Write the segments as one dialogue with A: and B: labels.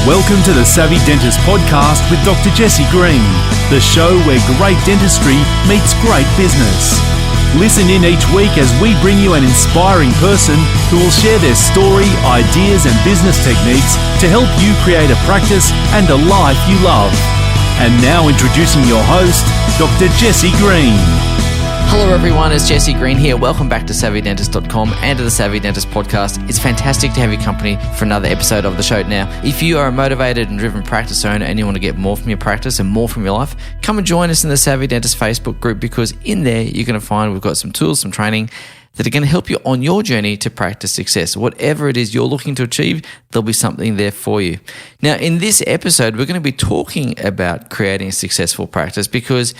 A: Welcome to the Savvy Dentist podcast with Dr. Jesse Green, the show where great dentistry meets great business. Listen in each week as we bring you an inspiring person who will share their story, ideas and business techniques to help you create a practice and a life you love. And now introducing your host, Dr. Jesse Green.
B: Hello everyone, it's Jesse Green here. Welcome back to SavvyDentist.com and to the Savvy Dentist podcast. It's fantastic to have your company for another episode of the show. Now, if you are a motivated and driven practice owner and you want to get more from your practice and more from your life, come and join us in the Savvy Dentist Facebook group, because in there you're going to find we've got some tools, some training that are going to help you on your journey to practice success. Whatever it is you're looking to achieve, there'll be something there for you. Now, in this episode, we're going to be talking about creating a successful practice, because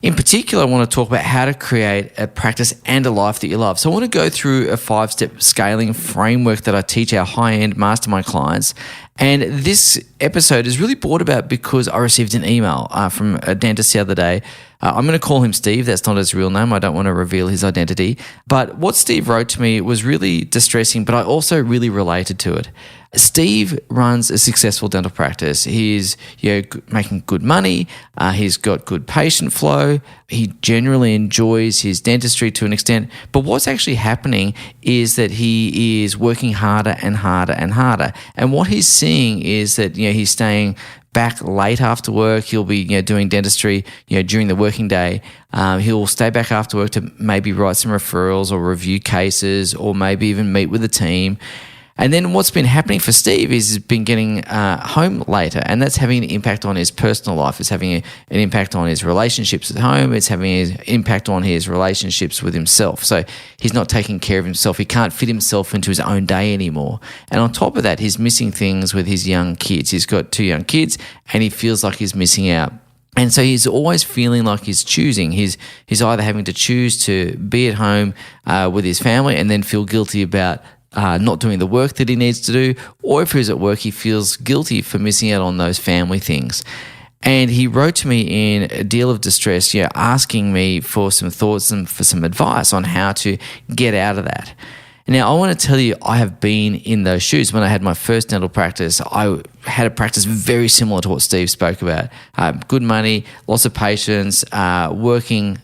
B: in particular, I want to talk about how to create a practice and a life that you love. So I want to go through a 5-step scaling framework that I teach our high-end mastermind clients. And this episode is really brought about because I received an email from a dentist the other day. I'm going to call him Steve. That's not his real name. I don't want to reveal his identity. But what Steve wrote to me was really distressing, but I also really related to it. Steve runs a successful dental practice. He's making good money. He's got good patient flow. He generally enjoys his dentistry to an extent. But what's actually happening is that he is working harder and harder and harder. And what he's seeing is that he's staying back late after work. He'll be doing dentistry during the working day. He'll stay back after work to maybe write some referrals or review cases or maybe even meet with the team. And then what's been happening for Steve is he's been getting home later, and that's having an impact on his personal life. It's having an impact on his relationships at home. It's having an impact on his relationships with himself. So he's not taking care of himself. He can't fit himself into his own day anymore. And on top of that, he's missing things with his young kids. He's got 2 young kids, and he feels like he's missing out. And so he's always feeling like he's choosing. He's either having to choose to be at home with his family and then feel guilty about not doing the work that he needs to do, or if he's at work, he feels guilty for missing out on those family things. And he wrote to me in a deal of distress, asking me for some thoughts and for some advice on how to get out of that. Now, I want to tell you, I have been in those shoes. When I had my first dental practice, I had a practice very similar to what Steve spoke about. Good money, lots of patients, working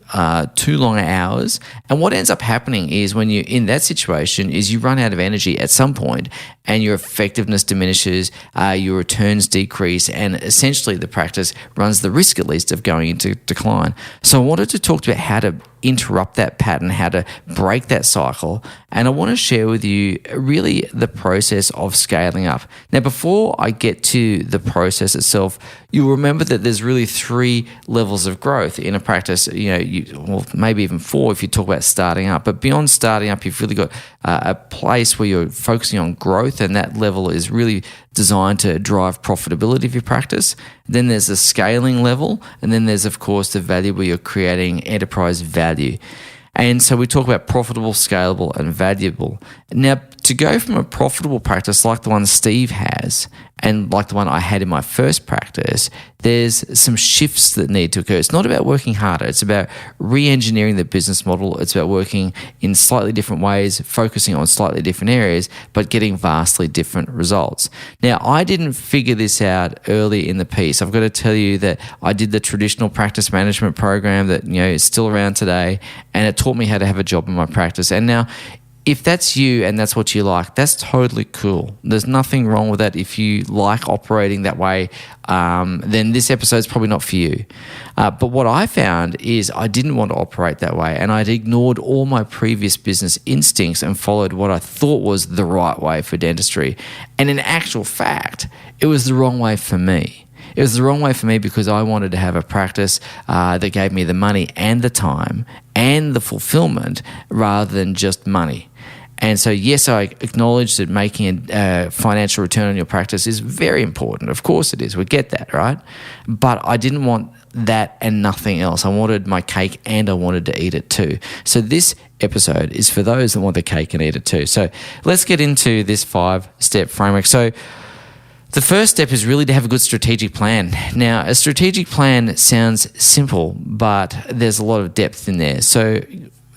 B: too long hours. And what ends up happening is when you're in that situation is you run out of energy at some point and your effectiveness diminishes, your returns decrease, and essentially the practice runs the risk, at least, of going into decline. So I wanted to talk about how to interrupt that pattern, how to break that cycle. And I want to share with you really the process of scaling up. Now, before I get to the process itself, you'll remember that there's really 3 levels of growth in a practice, well, maybe even 4 if you talk about starting up. But beyond starting up, you've really got a place where you're focusing on growth, and that level is really designed to drive profitability of your practice. Then there's the scaling level, and then there's, of course, the value where you're creating enterprise value. And so we talk about profitable, scalable, and valuable. Now, to go from a profitable practice like the one Steve has and like the one I had in my first practice, there's some shifts that need to occur. It's not about working harder. It's about re-engineering the business model. It's about working in slightly different ways, focusing on slightly different areas, but getting vastly different results. Now, I didn't figure this out early in the piece. I've got to tell you that I did the traditional practice management program that is still around today, and it taught me how to have a job in my practice. And now, if that's you and that's what you like, that's totally cool. There's nothing wrong with that. If you like operating that way, then this episode's probably not for you. But what I found is I didn't want to operate that way, and I'd ignored all my previous business instincts and followed what I thought was the right way for dentistry. And in actual fact, it was the wrong way for me. It was the wrong way for me because I wanted to have a practice that gave me the money and the time and the fulfillment rather than just money. And so, yes, I acknowledge that making a financial return on your practice is very important. Of course it is. We get that, right? But I didn't want that and nothing else. I wanted my cake and I wanted to eat it too. So this episode is for those that want the cake and eat it too. So let's get into this 5-step framework. So the first step is really to have a good strategic plan. Now, a strategic plan sounds simple, but there's a lot of depth in there. So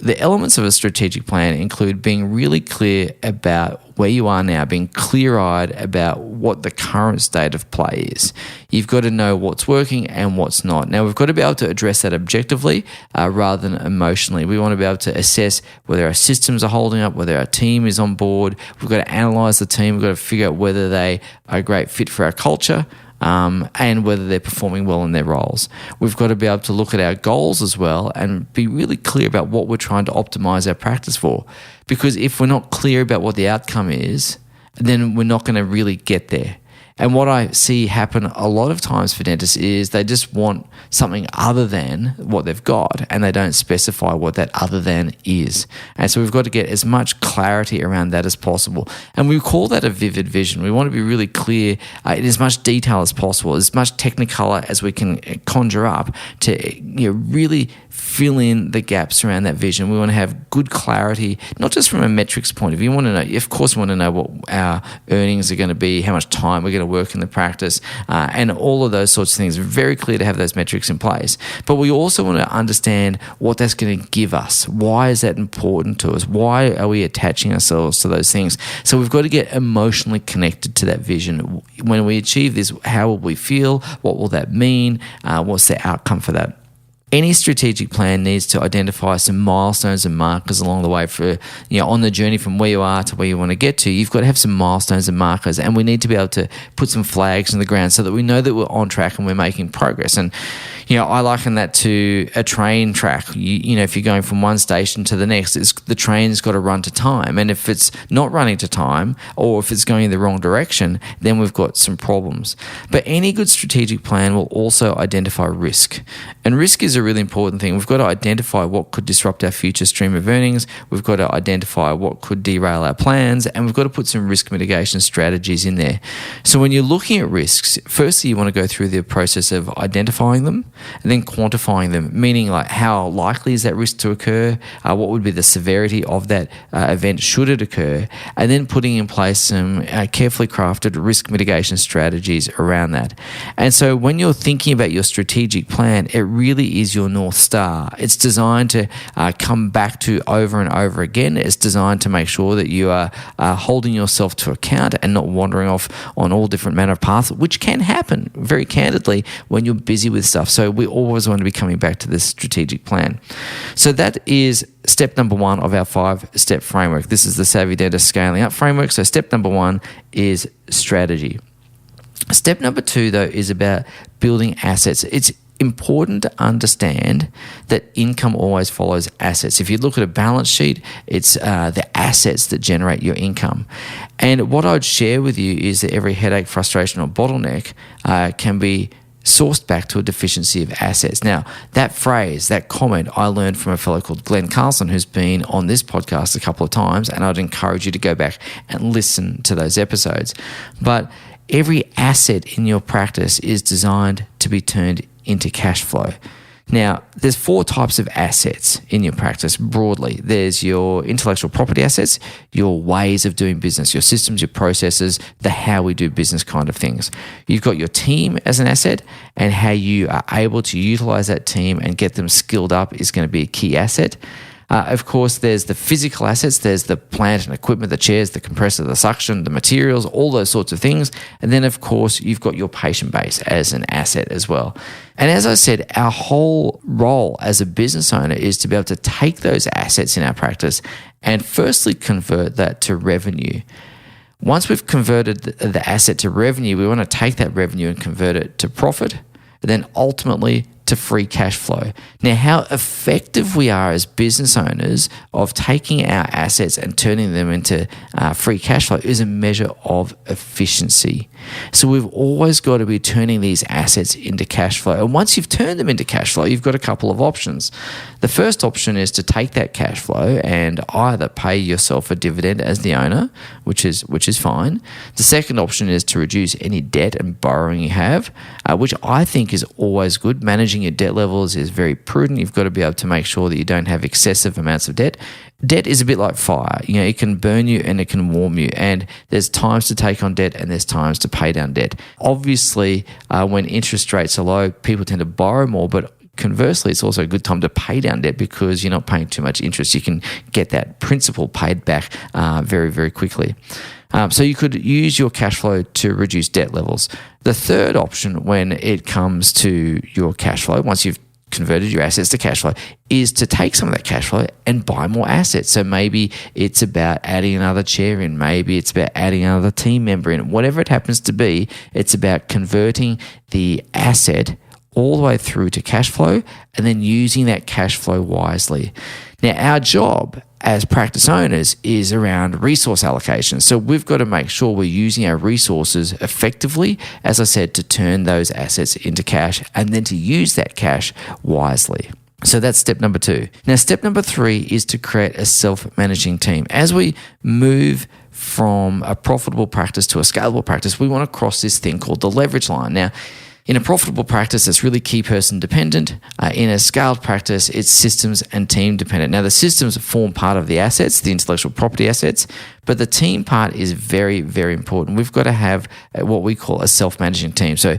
B: the elements of a strategic plan include being really clear about where you are now, being clear-eyed about what the current state of play is. You've got to know what's working and what's not. Now, we've got to be able to address that objectively rather than emotionally. We want to be able to assess whether our systems are holding up, whether our team is on board. We've got to analyse the team. We've got to figure out whether they are a great fit for our culture, and whether they're performing well in their roles. We've got to be able to look at our goals as well and be really clear about what we're trying to optimize our practice for. Because if we're not clear about what the outcome is, then we're not going to really get there. And what I see happen a lot of times for dentists is they just want something other than what they've got, and they don't specify what that other than is. And so we've got to get as much clarity around that as possible. And we call that a vivid vision. We want to be really clear in as much detail as possible, as much technicolor as we can conjure up to really fill in the gaps around that vision. We want to have good clarity, not just from a metrics point of view. You want to know, of course, we want to know what our earnings are going to be, how much time we're going to work in the practice, and all of those sorts of things. Very clear to have those metrics in place. But we also want to understand what that's going to give us. Why is that important to us? Why are we attaching ourselves to those things? So we've got to get emotionally connected to that vision. When we achieve this, how will we feel? What will that mean? What's the outcome for that? Any strategic plan needs to identify some milestones and markers along the way for, on the journey from where you are to where you want to get to. You've got to have some milestones and markers, and we need to be able to put some flags in the ground so that we know that we're on track and we're making progress. And, I liken that to a train track. If you're going from one station to the next, the train's got to run to time. And if it's not running to time, or if it's going in the wrong direction, then we've got some problems. But any good strategic plan will also identify risk. And risk is a really important thing. We've got to identify what could disrupt our future stream of earnings. We've got to identify what could derail our plans, and we've got to put some risk mitigation strategies in there. So when you're looking at risks, firstly, you want to go through the process of identifying them and then quantifying them, meaning like how likely is that risk to occur, what would be the severity of that event should it occur, and then putting in place some carefully crafted risk mitigation strategies around that. And so when you're thinking about your strategic plan, it really is your North Star. It's designed to come back to over and over again. It's designed to make sure that you are holding yourself to account and not wandering off on all different manner of paths, which can happen very candidly when you're busy with stuff. So we always want to be coming back to this strategic plan. So that is step number 1 of our 5-step framework. This is the Savvy Dentist Scaling Up framework. So step number 1 is strategy. Step number 2, though, is about building assets. It's important to understand that income always follows assets. If you look at a balance sheet, it's the assets that generate your income. And what I'd share with you is that every headache, frustration, or bottleneck can be sourced back to a deficiency of assets. Now, that phrase, that comment, I learned from a fellow called Glenn Carlson, who's been on this podcast a couple of times, and I'd encourage you to go back and listen to those episodes. But every asset in your practice is designed to be turned into cash flow. Now, there's 4 types of assets in your practice broadly. There's your intellectual property assets, your ways of doing business, your systems, your processes, the how we do business kind of things. You've got your team as an asset, and how you are able to utilize that team and get them skilled up is going to be a key asset. Of course, there's the physical assets. There's the plant and equipment, the chairs, the compressor, the suction, the materials, all those sorts of things. And then, of course, you've got your patient base as an asset as well. And as I said, our whole role as a business owner is to be able to take those assets in our practice and firstly convert that to revenue. Once we've converted the asset to revenue, we want to take that revenue and convert it to profit, and then ultimately to free cash flow. Now, how effective we are as business owners of taking our assets and turning them into free cash flow is a measure of efficiency. So we've always got to be turning these assets into cash flow. And once you've turned them into cash flow, you've got a couple of options. The first option is to take that cash flow and either pay yourself a dividend as the owner, which is fine. The second option is to reduce any debt and borrowing you have, which I think is always good. Managing your debt levels is very prudent. You've got to be able to make sure that you don't have excessive amounts of debt. Debt is a bit like fire. It can burn you and it can warm you. And there's times to take on debt and there's times to pay down debt. Obviously, when interest rates are low, people tend to borrow more, but conversely, it's also a good time to pay down debt because you're not paying too much interest. You can get that principal paid back very, very quickly. So you could use your cash flow to reduce debt levels. The third option when it comes to your cash flow, once you've converted your assets to cash flow, is to take some of that cash flow and buy more assets. So maybe it's about adding another chair in, maybe it's about adding another team member in, whatever it happens to be, it's about converting the asset all the way through to cash flow and then using that cash flow wisely. Now, our job as practice owners is around resource allocation. So we've got to make sure we're using our resources effectively, as I said, to turn those assets into cash and then to use that cash wisely. So that's step number 2. Now, step number 3 is to create a self-managing team. As we move from a profitable practice to a scalable practice, we want to cross this thing called the leverage line. Now, in a profitable practice, it's really key person dependent. In a scaled practice, it's systems and team dependent. Now, the systems form part of the assets, the intellectual property assets, but the team part is very, very important. We've got to have what we call a self-managing team. So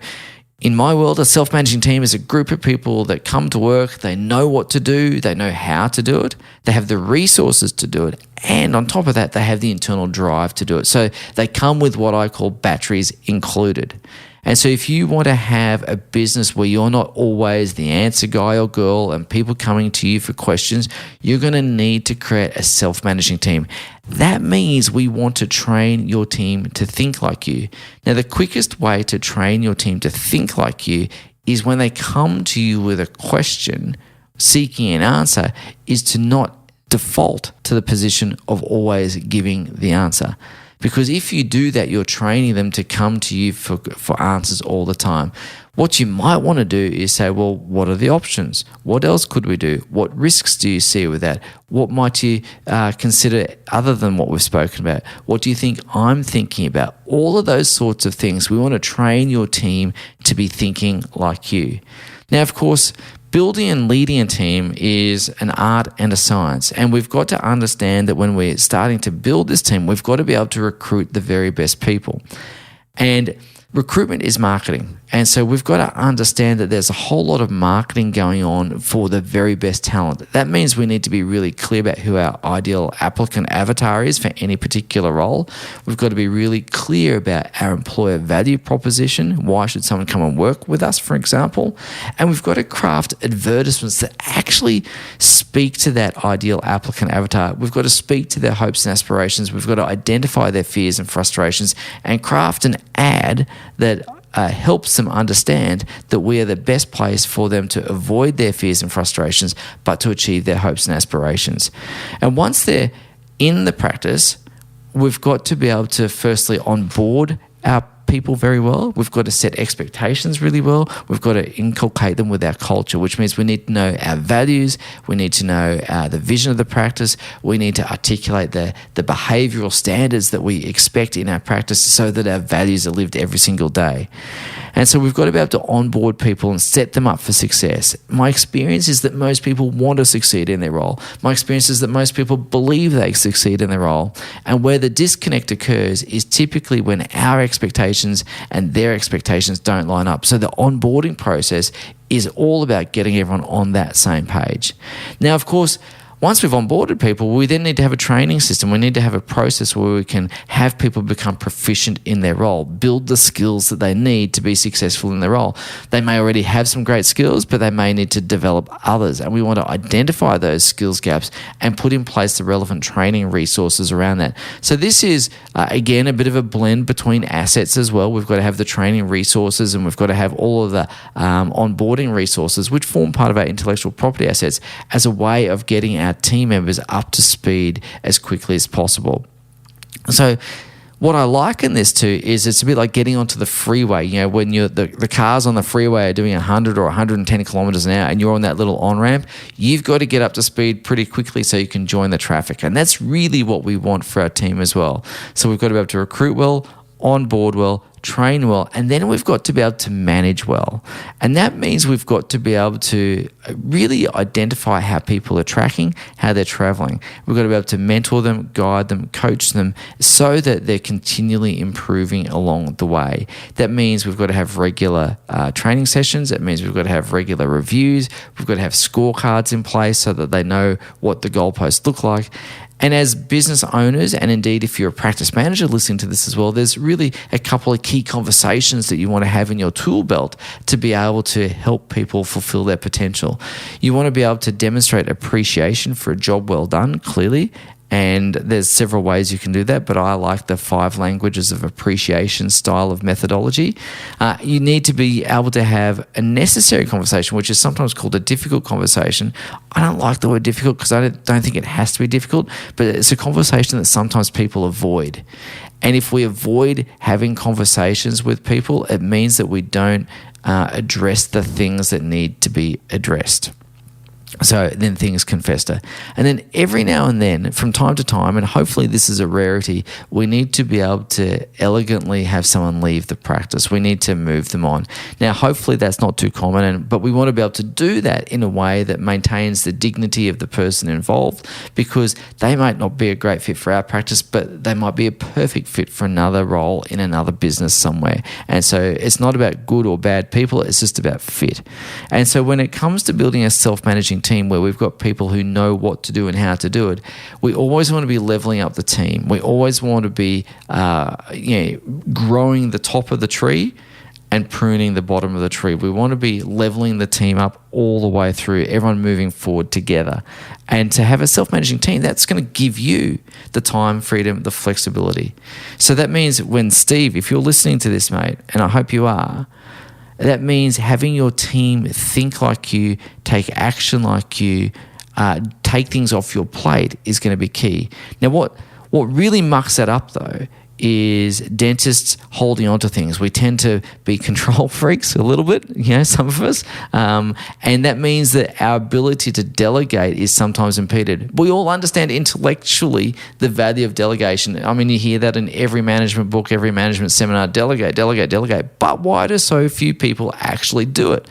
B: in my world, a self-managing team is a group of people that come to work, they know what to do, they know how to do it, they have the resources to do it, and on top of that, they have the internal drive to do it. So they come with what I call batteries included. And so if you want to have a business where you're not always the answer guy or girl and people coming to you for questions, you're going to need to create a self-managing team. That means we want to train your team to think like you. Now, the quickest way to train your team to think like you is when they come to you with a question, seeking an answer, is to not default to the position of always giving the answer. Because if you do that, you're training them to come to you for answers all the time. What you might want to do is say, well, what are the options? What else could we do? What risks do you see with that? What might you consider other than what we've spoken about? What do you think I'm thinking about? All of those sorts of things. We want to train your team to be thinking like you. Now, of course, building and leading a team is an art and a science, and we've got to understand that when we're starting to build this team, we've got to be able to recruit the very best people. And recruitment is marketing. And so we've got to understand that there's a whole lot of marketing going on for the very best talent. That means we need to be really clear about who our ideal applicant avatar is for any particular role. We've got to be really clear about our employer value proposition. Why should someone come and work with us, for example? And we've got to craft advertisements that actually speak to that ideal applicant avatar. We've got to speak to their hopes and aspirations. We've got to identify their fears and frustrations and craft an ad that helps them understand that we are the best place for them to avoid their fears and frustrations, but to achieve their hopes and aspirations. And once they're in the practice, we've got to be able to firstly onboard our people very well. We've got to set expectations really well. We've got to inculcate them with our culture, which means we need to know our values. We need to know the vision of the practice. We need to articulate the behavioral standards that we expect in our practice so that our values are lived every single day. And so we've got to be able to onboard people and set them up for success. My experience is that most people want to succeed in their role. My experience is that most people believe they succeed in their role. And where the disconnect occurs is typically when our expectations and their expectations don't line up. So the onboarding process is all about getting everyone on that same page. Now, of course, once we've onboarded people, we then need to have a training system. We need to have a process where we can have people become proficient in their role, build the skills that they need to be successful in their role. They may already have some great skills, but they may need to develop others. And we want to identify those skills gaps and put in place the relevant training resources around that. So this is, again, a bit of a blend between assets as well. We've got to have the training resources and we've got to have all of the onboarding resources, which form part of our intellectual property assets, as a way of getting our team members up to speed as quickly as possible. So what I liken this to is it's a bit like getting onto the freeway. You know, when the cars on the freeway are doing 100 or 110 kilometers an hour and you're on that little on-ramp, you've got to get up to speed pretty quickly so you can join the traffic. And that's really what we want for our team as well. So we've got to be able to recruit well, onboard well, train well, and then we've got to be able to manage well. And that means we've got to be able to really identify how people are tracking, how they're traveling. We've got to be able to mentor them, guide them, coach them so that they're continually improving along the way. That means we've got to have regular training sessions. That means we've got to have regular reviews. We've got to have scorecards in place so that they know what the goalposts look like. And as business owners, and indeed if you're a practice manager listening to this as well, there's really a couple of key conversations that you want to have in your tool belt to be able to help people fulfill their potential. You want to be able to demonstrate appreciation for a job well done, clearly. And there's several ways you can do that, but I like the 5 languages of appreciation style of methodology. You need to be able to have a necessary conversation, which is sometimes called a difficult conversation. I don't like the word difficult because I don't think it has to be difficult, but it's a conversation that sometimes people avoid. And if we avoid having conversations with people, it means that we don't address the things that need to be addressed. So then things can fester. And then every now and then, from time to time, and hopefully this is a rarity, we need to be able to elegantly have someone leave the practice. We need to move them on. Now, hopefully that's not too common, but we want to be able to do that in a way that maintains the dignity of the person involved, because they might not be a great fit for our practice, but they might be a perfect fit for another role in another business somewhere. And so it's not about good or bad people, it's just about fit. And so when it comes to building a self-managing team where we've got people who know what to do and how to do it, we always want to be leveling up the team. We always want to be growing the top of the tree and pruning the bottom of the tree. We want to be leveling the team up all the way through, everyone moving forward together. And to have a self-managing team, that's going to give you the time, freedom, the flexibility. So that means when Steve, if you're listening to this, mate, and I hope you are, that means having your team think like you, take action like you, take things off your plate is going to be key. Now, what really mucks that up, though, is dentists holding on to things. We tend to be control freaks a little bit, some of us. And that means that our ability to delegate is sometimes impeded. We all understand intellectually the value of delegation. I mean, you hear that in every management book, every management seminar, delegate. But why do so few people actually do it?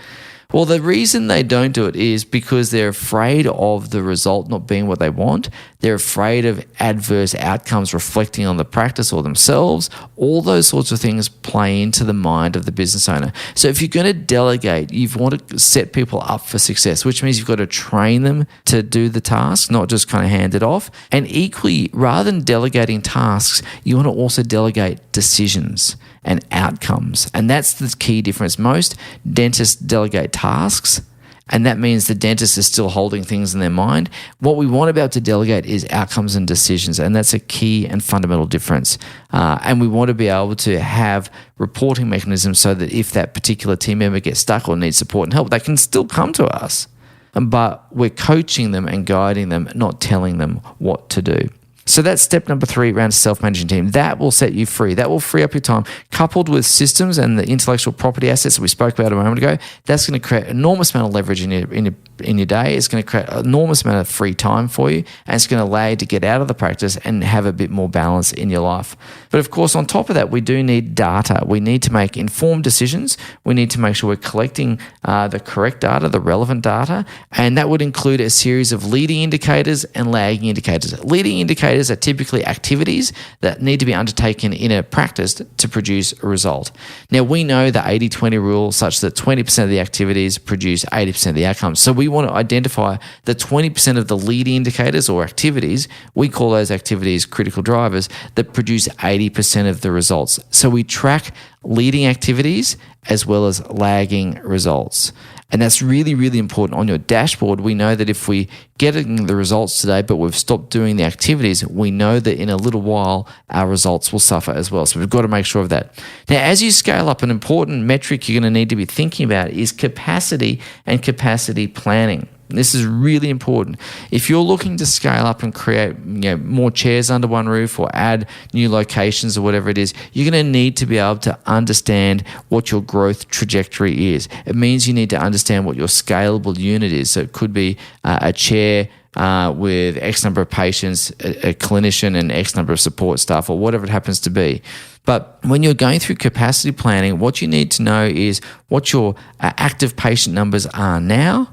B: Well, the reason they don't do it is because they're afraid of the result not being what they want. They're afraid of adverse outcomes reflecting on the practice or themselves. All those sorts of things play into the mind of the business owner. So if you're going to delegate, you want to set people up for success, which means you've got to train them to do the task, not just kind of hand it off. And equally, rather than delegating tasks, you want to also delegate decisions and outcomes. And that's the key difference. Most dentists delegate tasks, and that means the dentist is still holding things in their mind. What we want to be able to delegate is outcomes and decisions, and that's a key and fundamental difference. And we want to be able to have reporting mechanisms so that if that particular team member gets stuck or needs support and help, they can still come to us. But we're coaching them and guiding them, not telling them what to do. So that's step number 3 around a self-managing team. That will set you free. That will free up your time. Coupled with systems and the intellectual property assets that we spoke about a moment ago, that's going to create an enormous amount of leverage in your day. It's going to create an enormous amount of free time for you, and it's going to allow you to get out of the practice and have a bit more balance in your life. But of course, on top of that, we do need data. We need to make informed decisions. We need to make sure we're collecting the correct data, the relevant data, and that would include a series of leading indicators and lagging indicators. Leading indicators are typically activities that need to be undertaken in a practice to produce a result. Now, we know the 80-20 rule, such that 20% of the activities produce 80% of the outcomes. So we want to identify the 20% of the leading indicators or activities. We call those activities critical drivers that produce 80% of the results. So we track leading activities as well as lagging results. And that's really, really important. On your dashboard, we know that if we get the results today, but we've stopped doing the activities, we know that in a little while, our results will suffer as well. So we've got to make sure of that. Now, as you scale up, an important metric you're going to need to be thinking about is capacity and capacity planning. This is really important. If you're looking to scale up and create more chairs under one roof or add new locations or whatever it is, you're going to need to be able to understand what your growth trajectory is. It means you need to understand what your scalable unit is. So it could be a chair with X number of patients, a clinician, and X number of support staff, or whatever it happens to be. But when you're going through capacity planning, what you need to know is what your active patient numbers are now.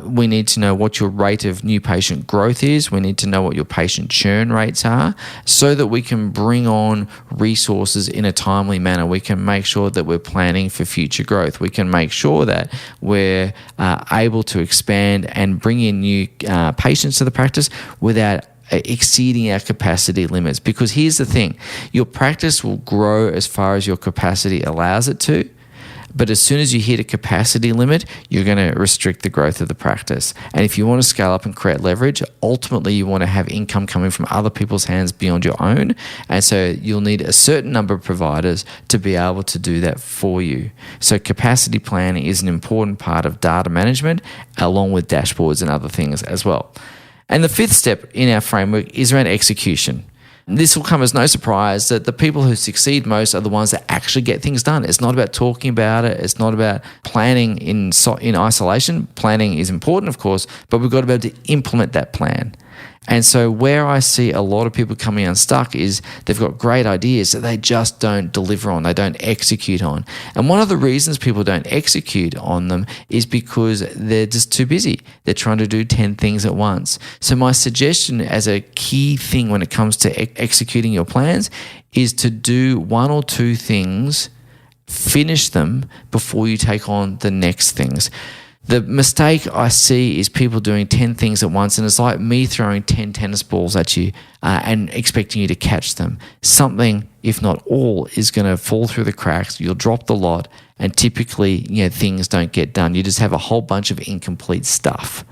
B: We need to know what your rate of new patient growth is. We need to know what your patient churn rates are so that we can bring on resources in a timely manner. We can make sure that we're planning for future growth. We can make sure that we're able to expand and bring in new patients to the practice without exceeding our capacity limits. Because here's the thing, your practice will grow as far as your capacity allows it to. But as soon as you hit a capacity limit, you're going to restrict the growth of the practice. And if you want to scale up and create leverage, ultimately you want to have income coming from other people's hands beyond your own. And so you'll need a certain number of providers to be able to do that for you. So capacity planning is an important part of data management, along with dashboards and other things as well. And the fifth step in our framework is around execution. This will come as no surprise that the people who succeed most are the ones that actually get things done. It's not about talking about it. It's not about planning in isolation. Planning is important, of course, but we've got to be able to implement that plan. And so where I see a lot of people coming unstuck is they've got great ideas that they just don't deliver on, they don't execute on. And one of the reasons people don't execute on them is because they're just too busy. They're trying to do 10 things at once. So my suggestion as a key thing when it comes to executing your plans is to do one or two things, finish them before you take on the next things. The mistake I see is people doing 10 things at once, and it's like me throwing 10 tennis balls at you and expecting you to catch them. Something, if not all, is going to fall through the cracks. You'll drop the lot, and typically, things don't get done. You just have a whole bunch of incomplete stuff.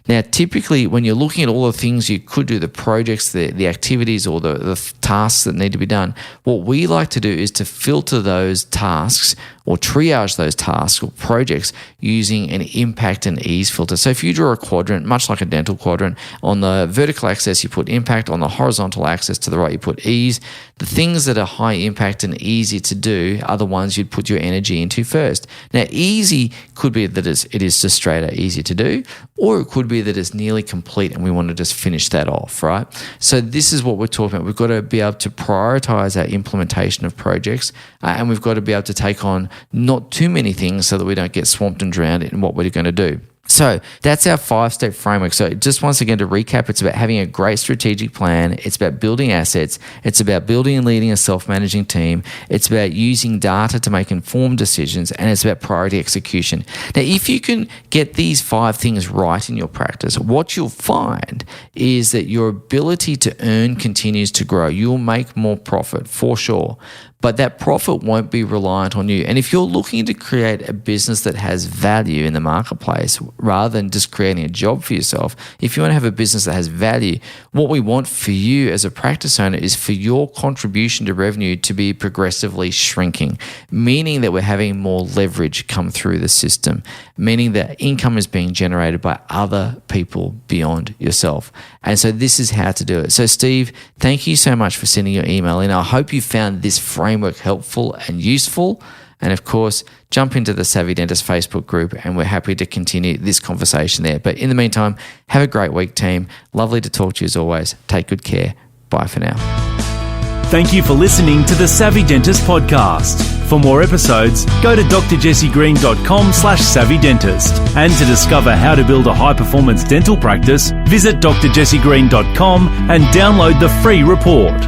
B: Now, typically, when you're looking at all the things you could do, the projects, the activities, or the tasks that need to be done, what we like to do is to filter those tasks or triage those tasks or projects using an impact and ease filter. So if you draw a quadrant, much like a dental quadrant, on the vertical axis you put impact, on the horizontal axis to the right you put ease. The things that are high impact and easy to do are the ones you'd put your energy into first. Now, easy could be that it is just straight out easy to do, or it could be that it's nearly complete and we want to just finish that off, right? So this is what we're talking about. We've got to be able to prioritize our implementation of projects, and we've got to be able to take on not too many things so that we don't get swamped and drowned in what we're going to do. So that's our 5-step framework. So just once again to recap, it's about having a great strategic plan. It's about building assets. It's about building and leading a self-managing team. It's about using data to make informed decisions, and it's about priority execution. Now, if you can get these 5 things right in your practice, what you'll find is that your ability to earn continues to grow. You'll make more profit for sure, but that profit won't be reliant on you. And if you're looking to create a business that has value in the marketplace rather than just creating a job for yourself, if you want to have a business that has value, what we want for you as a practice owner is for your contribution to revenue to be progressively shrinking, meaning that we're having more leverage come through the system, meaning that income is being generated by other people beyond yourself. And so this is how to do it. So Steve, thank you so much for sending your email in. I hope you found this framework helpful and useful. And of course, jump into the Savvy Dentist Facebook group, and we're happy to continue this conversation there. But in the meantime, have a great week, team. Lovely to talk to you as always. Take good care. Bye for now.
A: Thank you for listening to the Savvy Dentist podcast. For more episodes, go to drjessiegreen.com/savvydentist. And to discover how to build a high-performance dental practice, visit drjessiegreen.com and download the free report.